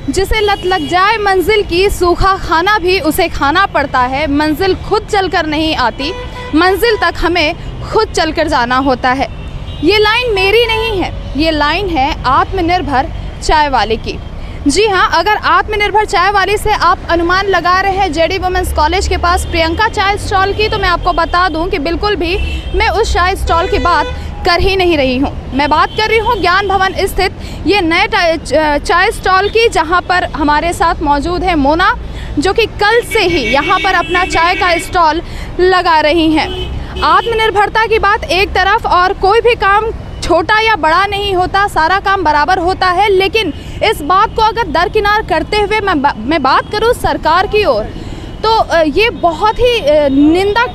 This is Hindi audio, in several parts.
जिसे लत लग जाए मंजिल की, सूखा खाना भी उसे खाना पड़ता है। मंजिल खुद चलकर नहीं आती, मंजिल तक हमें खुद चलकर जाना होता है। ये लाइन मेरी नहीं है, ये लाइन है आत्मनिर्भर चाय वाले की। जी हाँ, अगर आत्मनिर्भर चाय वाली से आप अनुमान लगा रहे हैं जेडी वुमेंस कॉलेज के पास प्रियंका चाय स्टॉल की, तो मैं आपको बता दूं कि बिल्कुल भी मैं उस चाय स्टॉल की बात कर ही नहीं रही हूँ। मैं बात कर रही हूँ ज्ञान भवन स्थित ये नए चाय स्टॉल की, जहाँ पर हमारे साथ मौजूद है मोना, जो कि कल से ही यहाँ पर अपना चाय का स्टॉल लगा रही हैं। आत्मनिर्भरता की बात एक तरफ, और कोई भी काम छोटा या बड़ा नहीं होता, सारा काम बराबर होता है। लेकिन इस बात को अगर दरकिनार करते हुए मैं बात करूँ सरकार की ओर, तो ये बहुत ही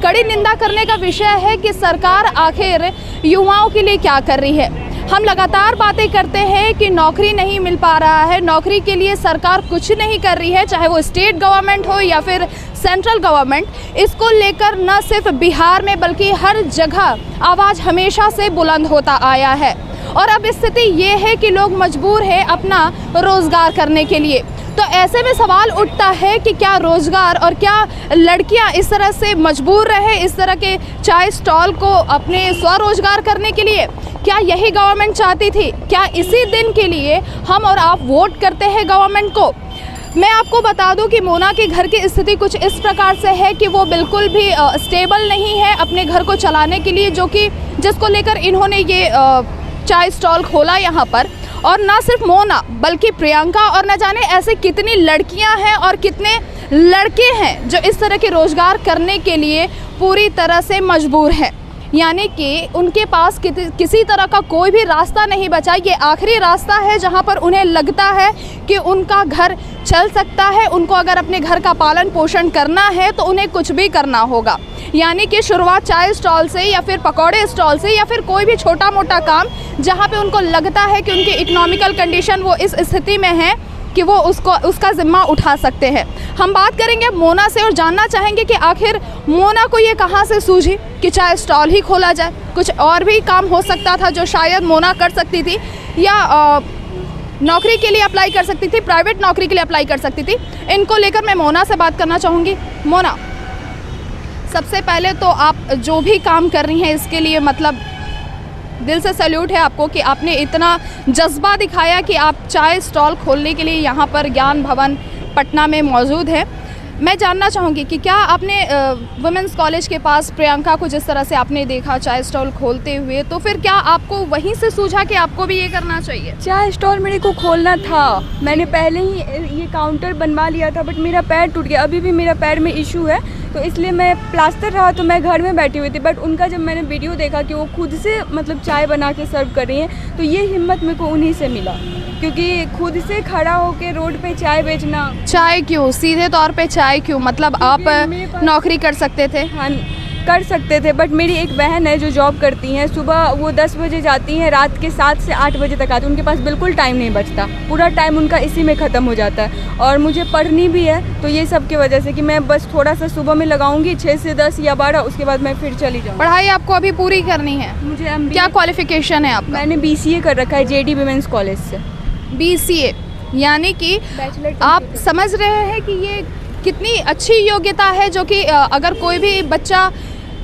कड़ी निंदा करने का विषय है कि सरकार आखिर युवाओं के लिए क्या कर रही है। हम लगातार बातें करते हैं कि नौकरी नहीं मिल पा रहा है, नौकरी के लिए सरकार कुछ नहीं कर रही है, चाहे वो स्टेट गवर्नमेंट हो या फिर सेंट्रल गवर्नमेंट। इसको लेकर न सिर्फ बिहार में बल्कि हर जगह आवाज़ हमेशा से बुलंद होता आया है। और अब स्थिति ये है कि लोग मजबूर हैं अपना रोज़गार करने के लिए। तो ऐसे में सवाल उठता है कि क्या रोज़गार और क्या लड़कियां इस तरह से मजबूर रहे इस तरह के चाय स्टॉल को अपने स्वरोजगार करने के लिए? क्या यही गवर्नमेंट चाहती थी? क्या इसी दिन के लिए हम और आप वोट करते हैं गवर्नमेंट को? मैं आपको बता दूं कि मोना के घर की स्थिति कुछ इस प्रकार से है कि वो बिल्कुल भी स्टेबल नहीं है अपने घर को चलाने के लिए, जो कि जिसको लेकर इन्होंने ये चाय स्टॉल खोला यहाँ पर। और ना सिर्फ मोना बल्कि प्रियंका और न जाने ऐसे कितनी लड़कियां हैं और कितने लड़के हैं जो इस तरह के रोज़गार करने के लिए पूरी तरह से मजबूर हैं। यानी कि उनके पास किसी तरह का कोई भी रास्ता नहीं बचा। ये आखिरी रास्ता है जहां पर उन्हें लगता है कि उनका घर चल सकता है। उनको अगर अपने घर का पालन पोषण करना है तो उन्हें कुछ भी करना होगा। यानी कि शुरुआत चाय स्टॉल से या फिर पकौड़े स्टॉल से या फिर कोई भी छोटा मोटा काम जहां पे उनको लगता है कि उनकी इकोनॉमिकल कंडीशन वो इस स्थिति में है कि वो उसका ज़िम्मा उठा सकते हैं। हम बात करेंगे मोना से और जानना चाहेंगे कि आखिर मोना को ये कहाँ से सूझी कि चाय स्टॉल ही खोला जाए। कुछ और भी काम हो सकता था जो शायद मोना कर सकती थी, या नौकरी के लिए अप्लाई कर सकती थी, प्राइवेट नौकरी के लिए अप्लाई कर सकती थी। इनको लेकर मैं मोना से बात करना चाहूँगी। मोना, सबसे पहले तो आप जो भी काम कर रही हैं इसके लिए मतलब दिल से सैल्यूट है आपको कि आपने इतना जज्बा दिखाया कि आप चाय स्टॉल खोलने के लिए यहाँ पर ज्ञान भवन पटना में मौजूद है। मैं जानना चाहूँगी कि क्या आपने वुमेंस कॉलेज के पास प्रियंका को जिस तरह से आपने देखा चाय स्टॉल खोलते हुए, तो फिर क्या आपको वहीं से सूझा कि आपको भी ये करना चाहिए? चाय स्टॉल मेरे को खोलना था, मैंने पहले ही ये काउंटर बनवा लिया था, बट मेरा पैर टूट गया। अभी भी मेरा पैर में इशू है, तो इसलिए मैं प्लास्टर रहा तो मैं घर में बैठी हुई थी। बट उनका जब मैंने वीडियो देखा कि वो खुद से मतलब चाय बना के सर्व कर रही हैं, तो ये हिम्मत मेरे को उन्हीं से मिला, क्योंकि खुद से खड़ा होकर रोड पे चाय बेचना। चाय क्यों, सीधे तौर पे चाय क्यों? मतलब आप नौकरी कर सकते थे? हाँ, कर सकते थे, बट मेरी एक बहन है जो जॉब करती हैं। सुबह वो 10 बजे जाती हैं, रात के 7 से 8 बजे तक आती हैं। उनके पास बिल्कुल टाइम नहीं बचता, पूरा टाइम उनका इसी में ख़त्म हो जाता है। और मुझे पढ़नी भी है, तो ये सब की वजह से कि मैं बस थोड़ा सा सुबह में लगाऊंगी 6 से 10 या 12, उसके बाद मैं फिर चली जाऊँ। पढ़ाई आपको अभी पूरी करनी है? मुझे क्या क्वालिफिकेशन है आपका? मैंने BCA कर रखा है जेडी वुमेंस कॉलेज से। BCA यानी कि आप समझ रहे हैं कि ये कितनी अच्छी योग्यता है, जो कि अगर कोई भी बच्चा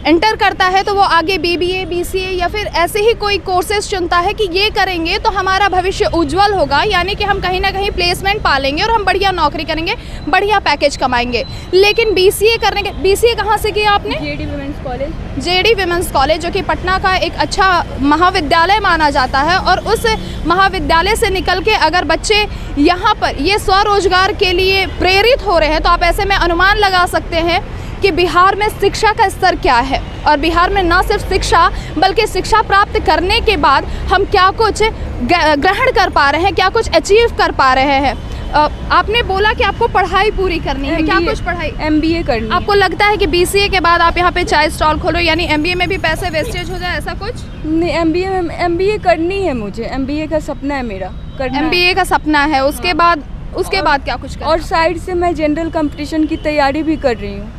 एंटर करता है तो वो आगे BBA, BCA या फिर ऐसे ही कोई कोर्सेज चुनता है कि ये करेंगे तो हमारा भविष्य उज्जवल होगा। यानी कि हम कहीं ना कहीं प्लेसमेंट पालेंगे और हम बढ़िया नौकरी करेंगे, बढ़िया पैकेज कमाएंगे। लेकिन BCA करने के, BCA कहाँ से किया आपने? JD women's college. JD women's college, जो कि पटना का एक अच्छा महाविद्यालय माना जाता है। और उस महाविद्यालय से निकल के अगर बच्चे यहाँ पर ये स्वरोजगार के लिए प्रेरित हो रहे हैं, तो आप ऐसे में अनुमान लगा सकते हैं कि बिहार में शिक्षा का स्तर क्या है। और बिहार में न सिर्फ शिक्षा बल्कि शिक्षा प्राप्त करने के बाद हम क्या कुछ ग्रहण कर पा रहे हैं, क्या कुछ अचीव कर पा रहे हैं। आपने बोला कि आपको पढ़ाई पूरी करनी है, क्या कुछ पढ़ाई? MBA करनी है। आपको लगता है कि BCA के बाद आप यहाँ पे चाय स्टॉल खोलो, यानी MBA में भी पैसे वेस्टेज हो जाए, ऐसा कुछ? नहीं, MBA करनी है मुझे। MBA का सपना है मेरा करना। MBA का सपना है, उसके बाद क्या कुछ करना? और साइड से मैं जनरल कंपटीशन की तैयारी भी कर रही हूँ,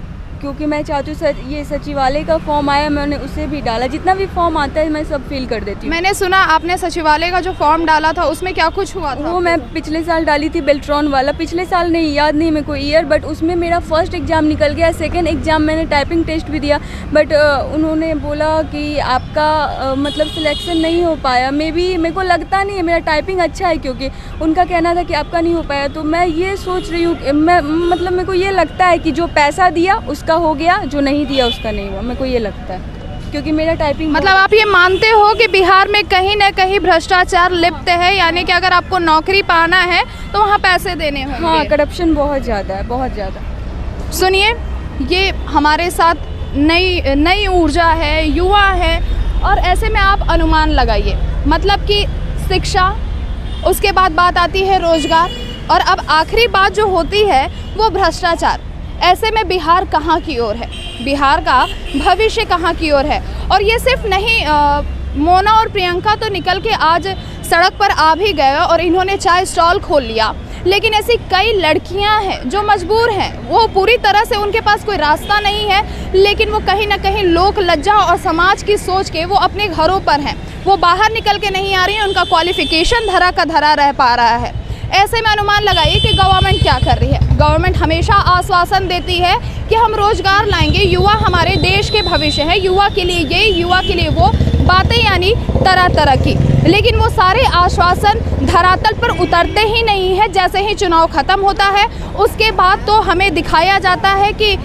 क्योंकि मैं चाहती हूँ ये सचिवालय का फॉर्म आया, मैंने उसे भी डाला। जितना भी फॉर्म आता है मैं सब फिल कर देती हूँ। मैंने सुना आपने सचिवालय का जो फॉर्म डाला था उसमें क्या कुछ हुआ था? वो मैं पिछले साल डाली थी, बेल्ट्रॉन वाला। पिछले साल नहीं, याद नहीं मेरे को ईयर, बट उसमें मेरा फर्स्ट एग्ज़ाम निकल गया। सेकेंड एग्ज़ाम मैंने टाइपिंग टेस्ट भी दिया, बट उन्होंने बोला कि आपका मतलब सिलेक्शन नहीं हो पाया। मेरे को लगता नहीं है, मेरा टाइपिंग अच्छा है, क्योंकि उनका कहना था कि आपका नहीं हो पाया। तो मैं ये सोच रही हूँ, मैं मतलब मेरे को ये लगता है कि जो पैसा दिया उसका हो गया, जो नहीं दिया उसका नहीं हुआ। मेरे को ये लगता है क्योंकि मेरा टाइपिंग मतलब आप ये मानते हो कि बिहार में कहीं ना कहीं भ्रष्टाचार लिप्त है, यानी कि अगर आपको नौकरी पाना है तो वहाँ पैसे देने होंगे। हाँ, करप्शन बहुत ज़्यादा है, बहुत ज़्यादा। सुनिए, ये हमारे साथ नई ऊर्जा है, युवा है, और ऐसे में आप अनुमान लगाइए, मतलब कि शिक्षा, उसके बाद बात आती है रोजगार, और अब आखिरी बात जो होती है वो भ्रष्टाचार। ऐसे में बिहार कहाँ की ओर है, बिहार का भविष्य कहाँ की ओर है? और ये सिर्फ नहीं, मोना और प्रियंका तो निकल के आज सड़क पर आ भी गए और इन्होंने चाय स्टॉल खोल लिया, लेकिन ऐसी कई लड़कियां हैं जो मजबूर हैं। वो पूरी तरह से उनके पास कोई रास्ता नहीं है, लेकिन वो कहीं ना कहीं लोक लज्जा और समाज की सोच के वो अपने घरों पर हैं, वो बाहर निकल के नहीं आ रही हैं, उनका क्वालिफिकेशन धरा का धरा रह पा रहा है। ऐसे में अनुमान लगाइए कि गवर्नमेंट क्या कर रही है। गवर्नमेंट हमेशा आश्वासन देती है कि हम रोजगार लाएंगे, युवा हमारे देश के भविष्य है, युवा के लिए ये, युवा के लिए वो, बातें यानी तरह तरह की, लेकिन वो सारे आश्वासन धरातल पर उतरते ही नहीं है। जैसे ही चुनाव खत्म होता है उसके बाद तो हमें दिखाया जाता है कि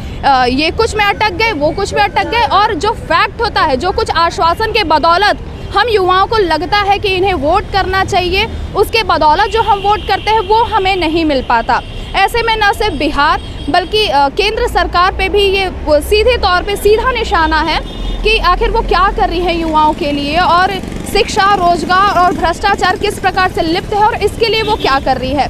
ये कुछ में अटक गए, वो कुछ में अटक गए, और जो फैक्ट होता है, जो कुछ आश्वासन के बदौलत हम युवाओं को लगता है कि इन्हें वोट करना चाहिए, उसके बदौलत जो हम वोट करते हैं वो हमें नहीं मिल पाता। ऐसे में न सिर्फ बिहार बल्कि केंद्र सरकार पे भी ये सीधे तौर पे सीधा निशाना है कि आखिर वो क्या कर रही है युवाओं के लिए, और शिक्षा, रोजगार और भ्रष्टाचार किस प्रकार से लिप्त है और इसके लिए वो क्या कर रही है।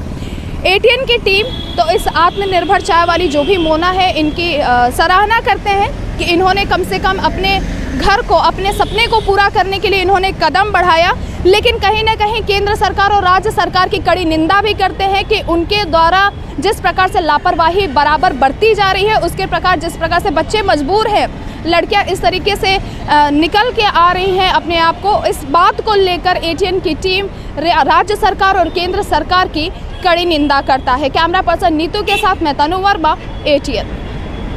एटीएन की टीम तो इस आत्मनिर्भर चाय वाली जो भी मोना है, इनकी सराहना करते हैं कि इन्होंने कम से कम अपने घर को, अपने सपने को पूरा करने के लिए इन्होंने कदम बढ़ाया, लेकिन कहीं ना कहीं केंद्र सरकार और राज्य सरकार की कड़ी निंदा भी करते हैं कि उनके द्वारा जिस प्रकार से लापरवाही बराबर बढ़ती जा रही है, उसके प्रकार जिस प्रकार से बच्चे मजबूर हैं, लड़कियां इस तरीके से निकल के आ रही हैं अपने आप को, इस बात को लेकर एटीएन की टीम राज्य सरकार और केंद्र सरकार की कड़ी निंदा करता है। कैमरा पर्सन नीतू के साथ मैं तनु वर्मा, एटीएन।